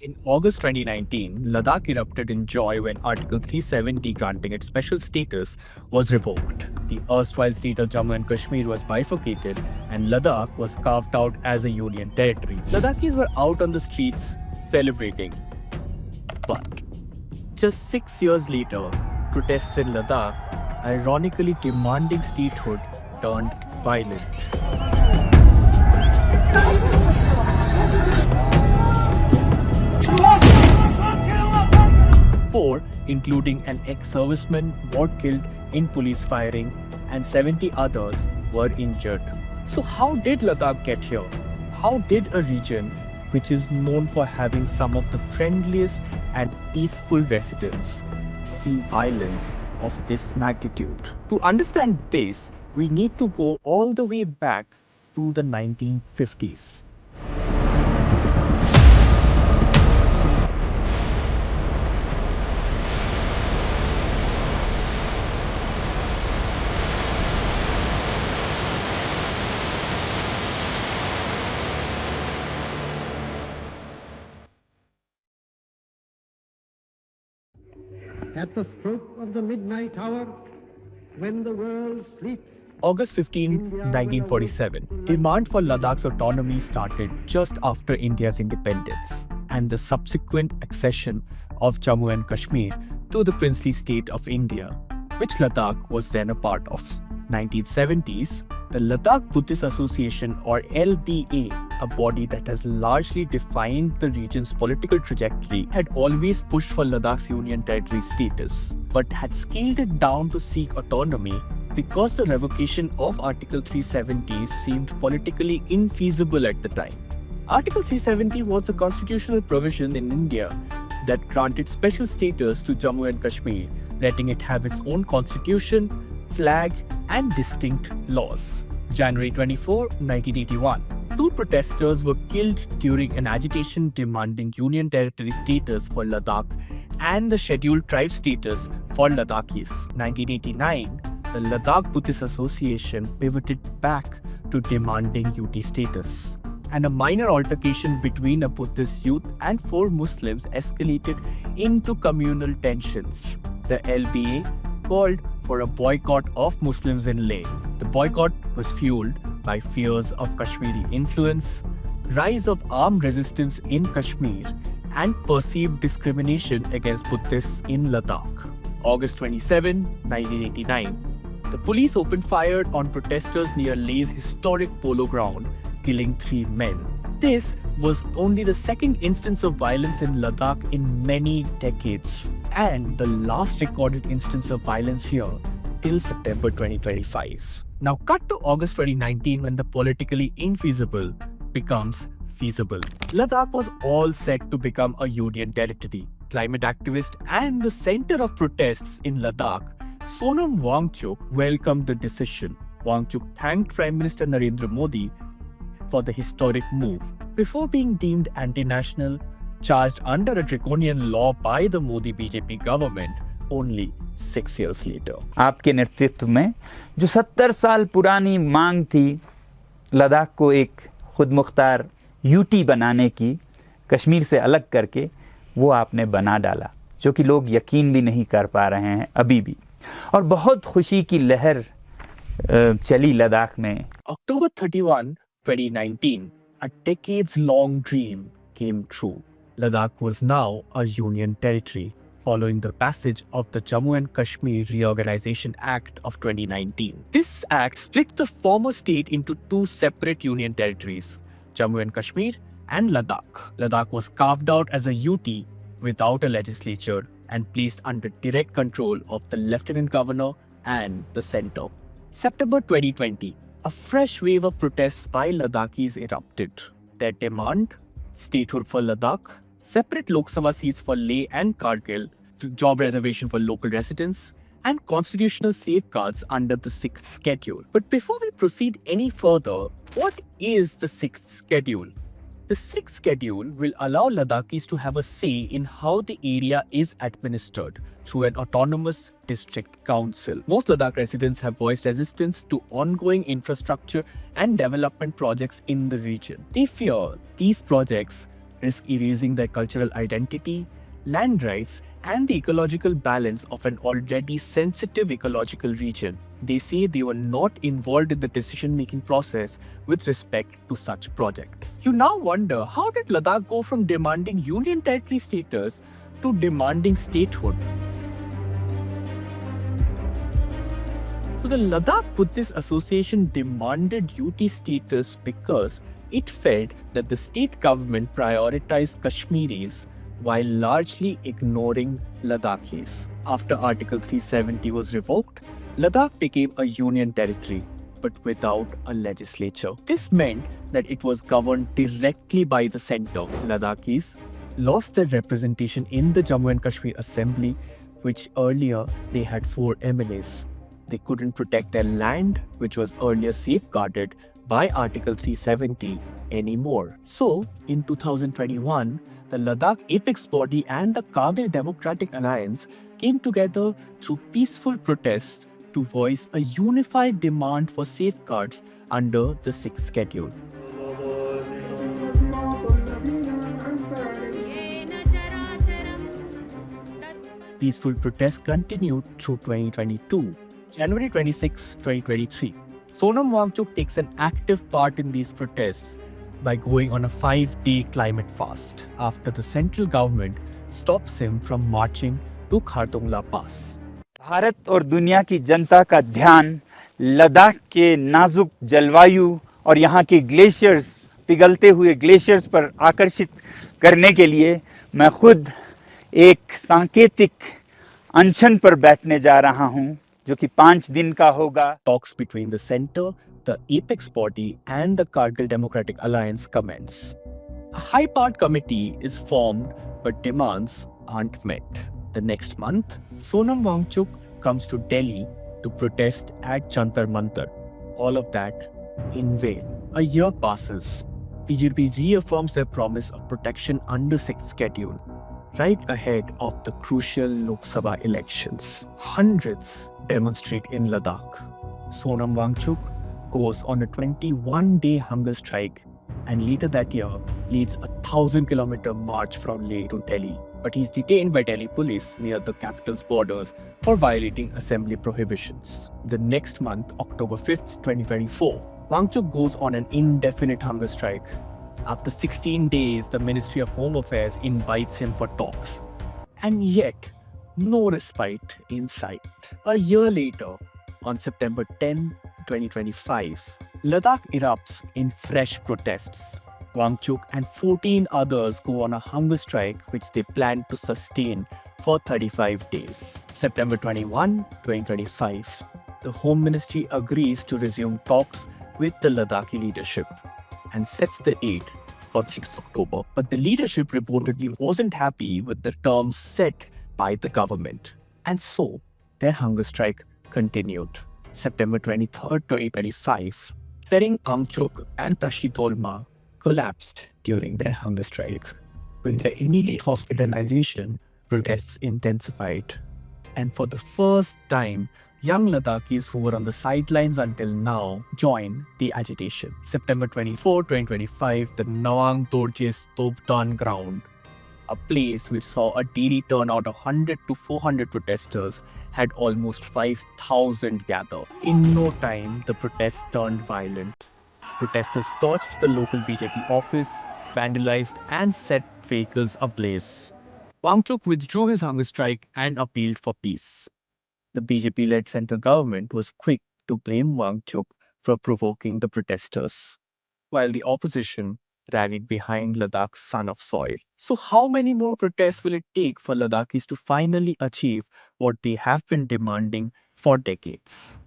In August 2019, Ladakh erupted in joy when Article 370 granting it special status was revoked. The erstwhile state of Jammu and Kashmir was bifurcated and Ladakh was carved out as a union territory. Ladakhis were out on the streets celebrating. But just 6 years later, protests in Ladakh, ironically demanding statehood, turned violent. Four, including an ex-serviceman, were killed in police firing and 70 others were injured. So how did Ladakh get here? How did a region which is known for having some of the friendliest and peaceful residents see violence of this magnitude? To understand this, we need to go all the way back to the 1950s. At the stroke of the midnight hour, when the world sleeps. August 15, 1947, demand for Ladakh's autonomy started just after India's independence and the subsequent accession of Jammu and Kashmir to the princely state of India, which Ladakh was then a part of. 1970s, the Ladakh Buddhist Association, or LBA, a body that has largely defined the region's political trajectory, had always pushed for Ladakh's union territory status, but had scaled it down to seek autonomy because the revocation of Article 370 seemed politically infeasible at the time. Article 370 was a constitutional provision in India that granted special status to Jammu and Kashmir, letting it have its own constitution, flag, and distinct laws. January 24, 1981. Two protesters were killed during an agitation demanding union territory status for Ladakh and the scheduled tribe status for Ladakhis. 1989, the Ladakh Buddhist Association pivoted back to demanding UT status. And a minor altercation between a Buddhist youth and 4 Muslims escalated into communal tensions. The LBA called for a boycott of Muslims in Leh. The boycott was fueled by fears of Kashmiri influence, rise of armed resistance in Kashmir, and perceived discrimination against Buddhists in Ladakh. August 27, 1989, the police opened fire on protesters near Leh's historic polo ground, killing 3 men. This was only the second instance of violence in Ladakh in many decades, and the last recorded instance of violence here till September 2025. Now cut to August 2019 when the politically infeasible becomes feasible. Ladakh was all set to become a union territory. Climate activist and the center of protests in Ladakh, Sonam Wangchuk welcomed the decision. Wangchuk thanked Prime Minister Narendra Modi for the historic move before being deemed anti-national, charged under a draconian law by the Modi BJP government only 6 years later. आपके नेतृत्व में जो 70 साल पुरानी मांग थी लद्दाख को एक खुद मुख्तार यूटी बनाने की, कश्मीर से अलग करके, वो आपने बना डाला, जो कि लोग यकीन भी नहीं कर पा रहे हैं अभी भी। और बहुत खुशी की लहर चली लद्दाख में। October 31, 2019, a decades-long dream came true. Ladakh was now a union territory following the passage of the Jammu and Kashmir Reorganization Act of 2019. This act split the former state into 2 separate union territories, Jammu and Kashmir and Ladakh. Ladakh was carved out as a UT without a legislature and placed under direct control of the Lieutenant Governor and the centre. September 2020, a fresh wave of protests by Ladakhis erupted. Their demand: statehood for Ladakh, separate Lok Sabha seats for Leh and Kargil, job reservation for local residents, and constitutional safeguards under the 6th schedule. But before we proceed any further, what is the 6th schedule? The 6th schedule will allow Ladakhis to have a say in how the area is administered through an autonomous district council. Most Ladakh residents have voiced resistance to ongoing infrastructure and development projects in the region. They fear these projects risk erasing their cultural identity, land rights, and the ecological balance of an already sensitive ecological region. They say they were not involved in the decision-making process with respect to such projects. You now wonder, how did Ladakh go from demanding union territory status to demanding statehood? So the Ladakh Buddhist Association demanded UT status because it felt that the state government prioritized Kashmiris while largely ignoring Ladakhis. After Article 370 was revoked, Ladakh became a union territory, but without a legislature. This meant that it was governed directly by the center. Ladakhis lost their representation in the Jammu and Kashmir Assembly, which earlier they had 4 MLAs. They couldn't protect their land, which was earlier safeguarded by Article 370 anymore. So, in 2021, the Ladakh apex body and the Kargil Democratic Alliance came together through peaceful protests to voice a unified demand for safeguards under the 6th schedule. Peaceful protests continued through 2022. January 26, 2023. Sonam Wangchuk takes an active part in these protests by going on a 5-day climate fast after the central government stops him from marching to Khardungla Pass. Bharat और दुनिया की जनता का ध्यान लद्दाख के नाजुक जलवायु और यहाँ के ग्लेशियर्स, पिघलते हुए ग्लेशियर्स पर आकर्षित करने के लिए मैं खुद एक सांकेतिक अनशन पर बैठने जा रहा हूँ, जो कि 5 दिन का होगा. Talks between the center, the apex body and the Kargil Democratic Alliance commence. A high-part committee is formed, but demands aren't met. The next month, Sonam Wangchuk comes to Delhi to protest at Jantar Mantar. All of that in vain. A year passes. BJP reaffirms their promise of protection under 6th schedule, right ahead of the crucial Lok Sabha elections. Hundreds demonstrate in Ladakh. Sonam Wangchuk goes on a 21-day hunger strike and later that year leads a 1,000-kilometer march from Leh to Delhi. But he's detained by Delhi police near the capital's borders for violating assembly prohibitions. The next month, October 5th, 2024, Wangchuk goes on an indefinite hunger strike. After 16 days, the Ministry of Home Affairs invites him for talks. And yet, no respite in sight. A year later, on September 10, 2025, Ladakh erupts in fresh protests. Wangchuk and 14 others go on a hunger strike which they plan to sustain for 35 days. September 21, 2025, the Home Ministry agrees to resume talks with the Ladakhi leadership and sets the date for 6th October. But the leadership reportedly wasn't happy with the terms set by the government. And so, their hunger strike continued. September 23, 2025, Ferring Wangchuk and Tashi Tolma collapsed during their hunger strike. With their immediate hospitalization, protests intensified. And for the first time, young Ladakhis who were on the sidelines until now joined the agitation. September 24, 2025, the Nawang Dorje Topdan ground, a place which saw a daily turnout of 100 to 400 protesters, had almost 5,000 gather. In no time, the protests turned violent. Protesters torched the local BJP office, vandalized and set vehicles ablaze. Wangchuk withdrew his hunger strike and appealed for peace. The BJP-led central government was quick to blame Wangchuk for provoking the protesters, while the opposition rallied behind Ladakh's son of soil. So how many more protests will it take for Ladakhis to finally achieve what they have been demanding for decades?